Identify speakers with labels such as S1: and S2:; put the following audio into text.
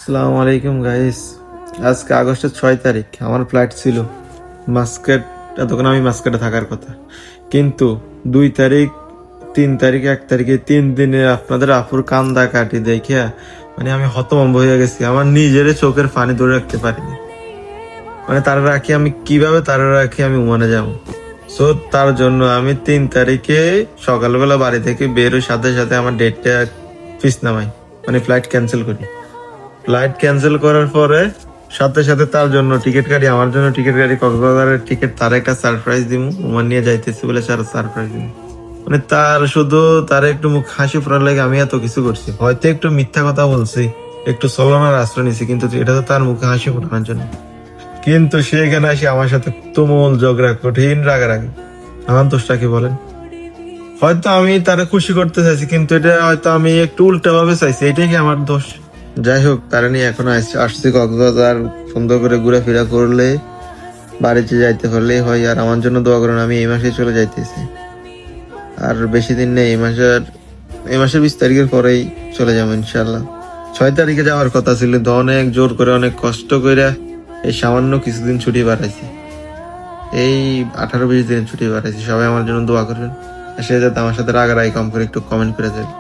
S1: আসসালামু আলাইকুম গাইস। আজকে আগস্টের 6 তারিখ আমার ফ্লাইট ছিল মাস্কেট। এতক্ষণ আমি মাস্কেটে থাকার কথা, কিন্তু 2 তারিখ, 3 তারিখ, 1 তারিখে 3 দিনে আপনাদের আপুর কান্দা কাটি দেখে মানে আমি হতভম্ব হয়ে গেছি। আমার নিজের চোখের পানি ধরে রাখতে পারিনি। মানে তারা রাখি আমি কিভাবে তারা রাখি আমি ওমানে যাবো। সো তার জন্য আমি 3 তারিখে সকালবেলা বাড়ি থেকে বেরোর সাথে সাথে আমার ডেটটা ফিক্স নামাই, মানে ফ্লাইট ক্যান্সেল করি। ফ্লাইট ক্যান্সেল করার পরে সাথে সাথে তার জন্য টিকিট কাটি, আমার জন্য টিকিট কাটি, কক্সবাজারের টিকিট, তার একটা সারপ্রাইজ দিব, ওমান নিয়ে যাইতেছি বলে সারপ্রাইজ দিব। মানে তার শুধু তার একটু মুখ হাসি ফোটার লাগে আমি এত কিছু করছি। হয়তো একটু মিথ্যা কথা বলছি, একটু ছলনার আশ্রয় নিছি, কিন্তু এটা তো তার মুখে হাসি ফোটানোর জন্য। কিন্তু সে এখানে আসি আমার সাথে তুমুল ঝগড়া, কঠিন রাগারাগি। আমার দোষটা কি বলেন? হয়তো আমি তারা খুশি করতে চাইছি, কিন্তু এটা হয়তো আমি একটু উল্টা ভাবে চাইছি। এটাই কি আমার দোষ? যাই হোক, তারা নিয়ে এখন আসছি কক্সবাজার। সুন্দর করে ঘোরাফেরা করলে বাড়িতে যাইতে পারলেই হয়। আর আমার জন্য দোয়া করুন, আমি এই মাসে চলে যাইতেছি। আর বেশি দিন নেই, এই মাসের 20 তারিখের পরেই চলে যাবো ইনশাল্লাহ। 6 তারিখে যাওয়ার কথা ছিল, তো অনেক জোর করে অনেক কষ্ট করে এই সামান্য কিছুদিন ছুটি বাড়াইছি। এই 18-20 দিন ছুটি বাড়াইছি। সবাই আমার জন্য দোয়া করবেন, সে যাতে আমার সাথে রাগারাগি কম করে একটু কমেন্ট করে দেয়।